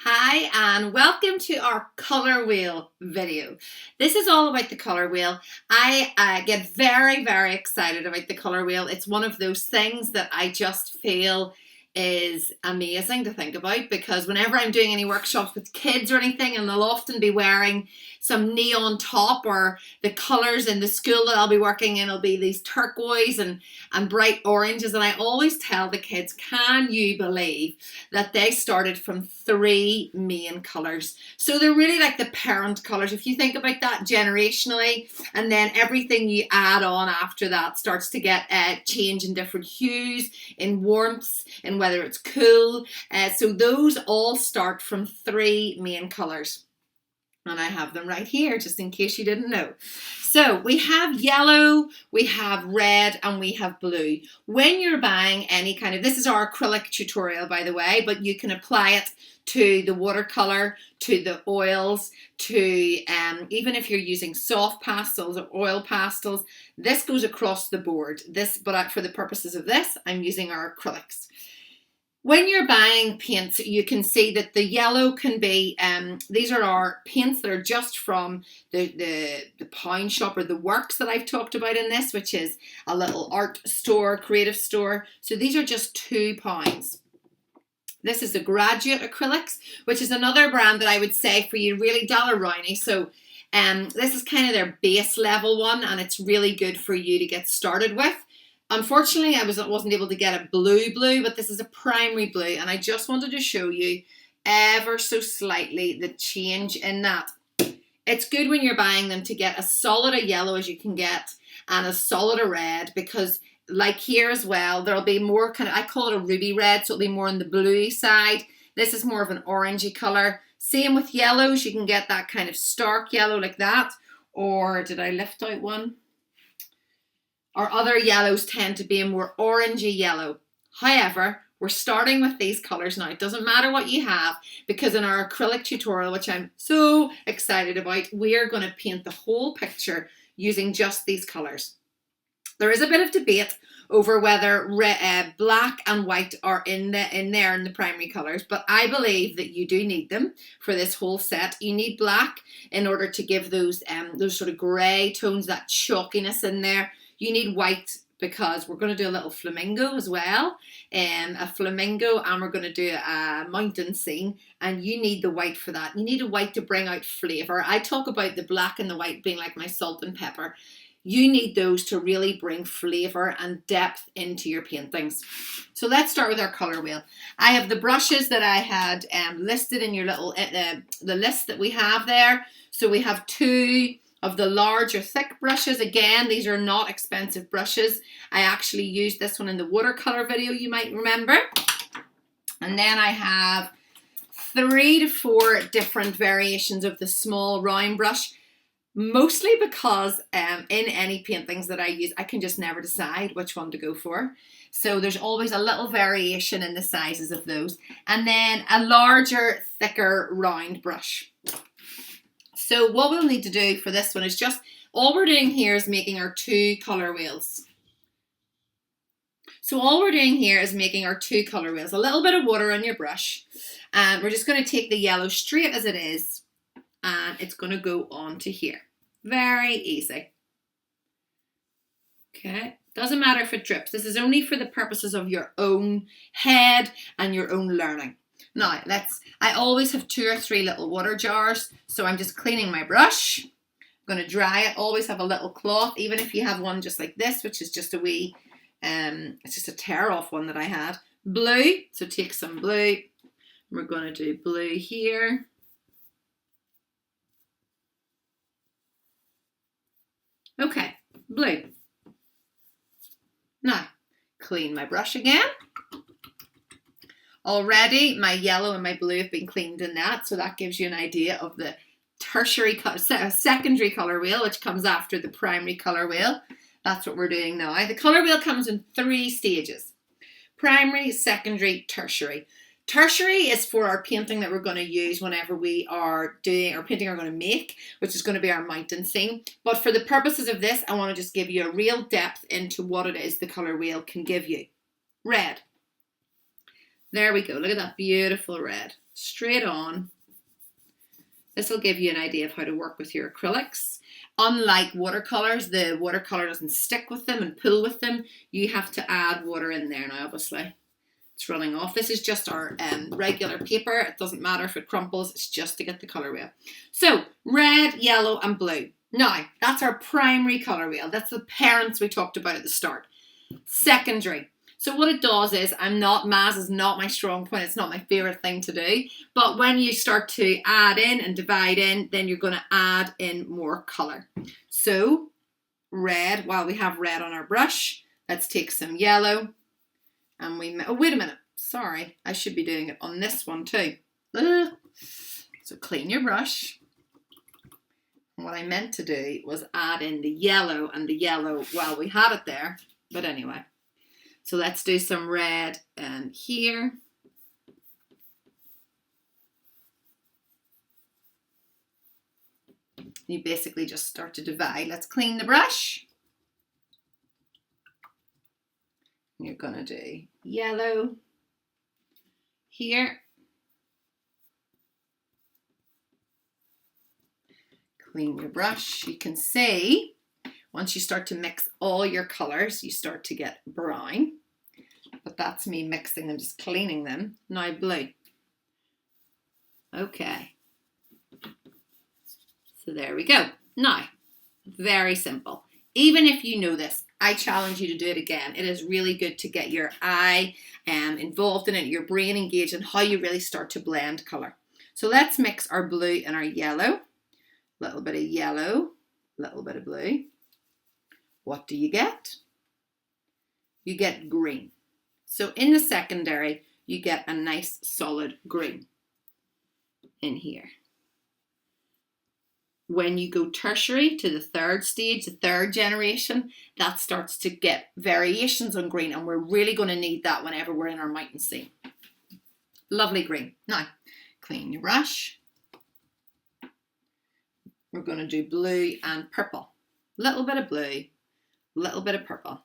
Hi and welcome to our color wheel video. This is all about the color wheel. I get very excited about the color wheel. It's one of those things that I just feel is amazing to think about, because whenever I'm doing any workshops with kids or anything, and they'll often be wearing some neon top, or the colors in the school that I'll be working in will be these turquoise and bright oranges, and I always tell the kids, can you believe that they started from three main colors? So they're really like the parent colors, if you think about that generationally, and then everything you add on after that starts to get change in different hues, in warmths, and whether it's cool. So those all start from three main colors. And I have them right here, just in case you didn't know. So we have yellow, we have red, and we have blue. When you're buying any kind of, this is our acrylic tutorial, by the way, but you can apply it to the watercolor, to the oils, to even if you're using soft pastels or oil pastels. This goes across the board. But for the purposes of this, I'm using our acrylics. When you're buying paints, you can see that the yellow can be, these are our paints that are just from the pound shop, or the works that I've talked about in this, which is a little art store, creative store. So these are just £2. This is the Graduate Acrylics, which is another brand that I would say for you, really dollar-rowny. So this is kind of their base level one, and it's really good for you to get started with. Unfortunately, I wasn't able to get a blue, but this is a primary blue, and I just wanted to show you ever so slightly the change in that. It's good when you're buying them to get as solid a yellow as you can get and as solid a red, because like here as well, there'll be more kind of, I call it a ruby red, so it'll be more on the bluey side. This is more of an orangey color. Same with yellows, you can get that kind of stark yellow like that. Or did I lift out one? Our other yellows tend to be a more orangey yellow. However, we're starting with these colors now. It doesn't matter what you have, because in our acrylic tutorial, which I'm so excited about, we are going to paint the whole picture using just these colors. There is a bit of debate over whether black and white are in there in the primary colors, but I believe that you do need them for this whole set. You need black in order to give those sort of grey tones, that chalkiness in there. You need white because we're going to do a little flamingo as well, a flamingo, and we're going to do a mountain scene, and you need the white for that. You need a white to bring out flavour. I talk about the black and the white being like my salt and pepper. You need those to really bring flavour and depth into your paintings. So let's start with our colour wheel. I have the brushes that I had listed in your little the list that we have there. So we have two of the larger thick brushes. Again, these are not expensive brushes. I actually used this one in the watercolor video, you might remember. And then I have 3 to 4 different variations of the small round brush, mostly because in any paintings that I use, I can just never decide which one to go for. So there's always a little variation in the sizes of those. And then a larger, thicker round brush. So what we'll need to do for this one is just, all we're doing here is making our 2 colour wheels. So all we're doing here is making our 2 colour wheels. A little bit of water on your brush. And we're just going to take the yellow straight as it is. And it's going to go onto here. Very easy. Okay. Doesn't matter if it drips. This is only for the purposes of your own head and your own learning. Now, I always have 2 or 3 little water jars, so I'm just cleaning my brush. I'm going to dry it. Always have a little cloth, even if you have one just like this, which is just a wee, it's just a tear off one that I had. Blue, so take some blue. We're going to do blue here. Okay, blue. Now, clean my brush again. Already my yellow and my blue have been cleaned in that, so that gives you an idea of the secondary colour wheel, which comes after the primary colour wheel. That's what we're doing now. The colour wheel comes in 3 stages: primary, secondary, tertiary. Tertiary is for our painting that we're going to use whenever we are doing our painting we're going to make, which is going to be our mountain scene. But for the purposes of this, I want to just give you a real depth into what it is the colour wheel can give you. Red. There we go. Look at that beautiful red. straight on. This will give you an idea of how to work with your acrylics. Unlike watercolors, the watercolor doesn't stick with them and pull with them. You have to add water in there now, obviously. It's running off. This is just our regular paper. It doesn't matter if it crumples. It's just to get the colour wheel. So, red, yellow and blue. Now, that's our primary colour wheel. That's the parents we talked about at the start. Secondary. So what it does is, maths is not my strong point, it's not my favourite thing to do, but when you start to add in and divide in, then you're going to add in more colour. So, red, while we have red on our brush, let's take some yellow, and oh wait a minute, sorry, I should be doing it on this one too. Ugh. So clean your brush. What I meant to do was add in the yellow while we had it there, but anyway. So let's do some red here. You basically just start to divide. Let's clean the brush. You're gonna do yellow here. Clean your brush. You can see once you start to mix all your colours, you start to get brown. But that's me mixing them, just cleaning them. Now blue. Okay. So there we go. Now, very simple. Even if you know this, I challenge you to do it again. It is really good to get your eye involved in it, your brain engaged in how you really start to blend colour. So let's mix our blue and our yellow. A little bit of yellow, a little bit of blue. What do you get? You get green. So in the secondary, you get a nice solid green in here. When you go tertiary to the third stage, the third generation, that starts to get variations on green, and we're really going to need that whenever we're in our mountain scene. Lovely green. Now, clean your brush. We're going to do blue and purple. Little bit of blue, little bit of purple.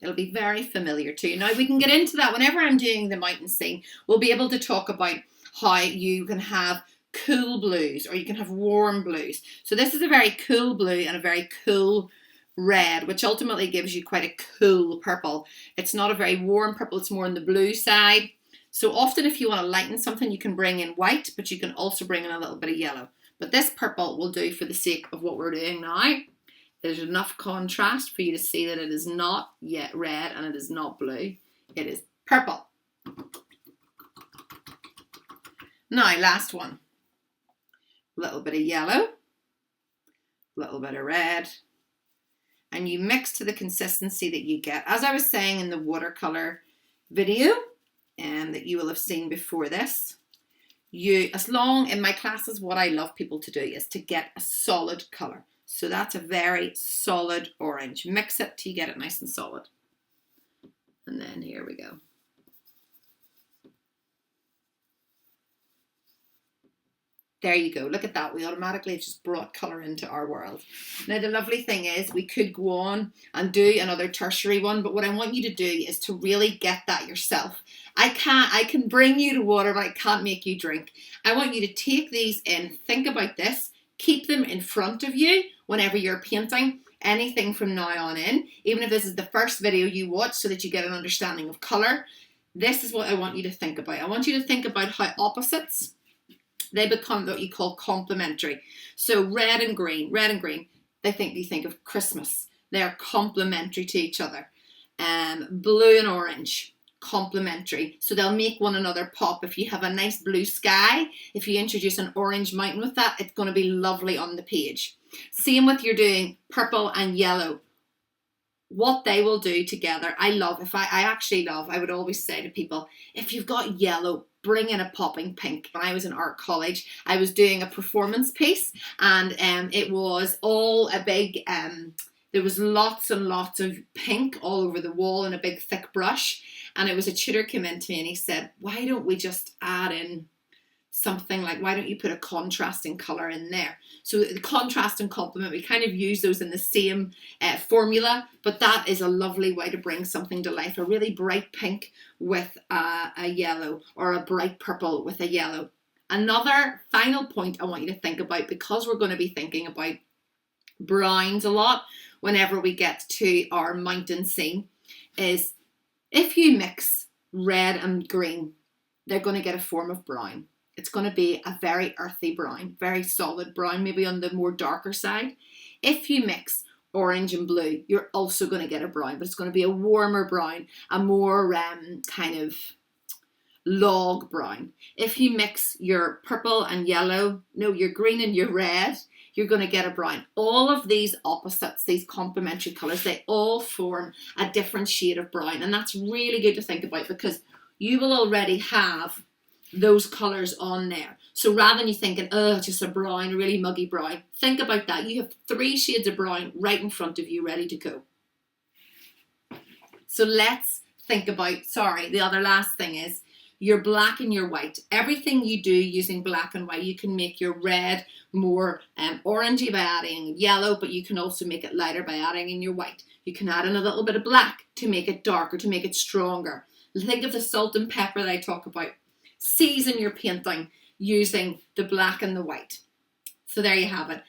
It'll be very familiar to you. Now we can get into that whenever I'm doing the mountain scene. We'll be able to talk about how you can have cool blues or you can have warm blues. So this is a very cool blue and a very cool red, which ultimately gives you quite a cool purple. It's not a very warm purple, it's more on the blue side. So often if you want to lighten something, you can bring in white, but you can also bring in a little bit of yellow. But this purple will do for the sake of what we're doing now. There's enough contrast for you to see that it is not yet red and it is not blue. It is purple. Now, last one. A little bit of yellow, a little bit of red, and you mix to the consistency that you get. As I was saying in the watercolor video that you will have seen before this, in my classes, what I love people to do is to get a solid color. So that's a very solid orange. Mix it till you get it nice and solid. And then here we go. There you go. Look at that. We automatically just brought colour into our world. Now, the lovely thing is we could go on and do another tertiary one, but what I want you to do is to really get that yourself. I can bring you to water, but I can't make you drink. I want you to take these in, think about this, keep them in front of you whenever you're painting anything from now on in, even if this is the first video you watch so that you get an understanding of colour. This is what I want you to think about. I want you to think about how opposites, they become what you call complementary. So red and green, you think of Christmas. They're complementary to each other. Blue and orange, complementary. So they'll make one another pop. If you have a nice blue sky, if you introduce an orange mountain with that, it's going to be lovely on the page. Same with you're doing purple and yellow. What they will do together, I would always say to people, if you've got yellow, bring in a popping pink. When I was in art college, I was doing a performance piece, and it was all a big, there was lots and lots of pink all over the wall in a big thick brush, and it was a tutor came in to me and he said, why don't we just add in something like, why don't you put a contrasting color in there? So the contrast and complement, we kind of use those in the same formula, but that is a lovely way to bring something to life. A really bright pink with a yellow, or a bright purple with a yellow. Another final point I want you to think about, because we're going to be thinking about browns a lot whenever we get to our mountain scene, is if you mix red and green, they're going to get a form of brown. It's going to be a very earthy brown, very solid brown, maybe on the more darker side. If you mix orange and blue, you're also going to get a brown, but it's going to be a warmer brown, a more kind of log brown. If you mix your purple and yellow, no, your green and your red, you're going to get a brown. All of these opposites, these complementary colours, they all form a different shade of brown. And that's really good to think about, because you will already have those colours on there. So rather than you thinking, oh, just a brown, really muggy brown, think about that. You have 3 shades of brown right in front of you, ready to go. So let's think about, the other last thing is your black and your white. Everything you do using black and white, you can make your red more orangey by adding yellow, but you can also make it lighter by adding in your white. You can add in a little bit of black to make it darker, to make it stronger. Think of the salt and pepper that I talk about. Season your painting using the black and the white. So there you have it.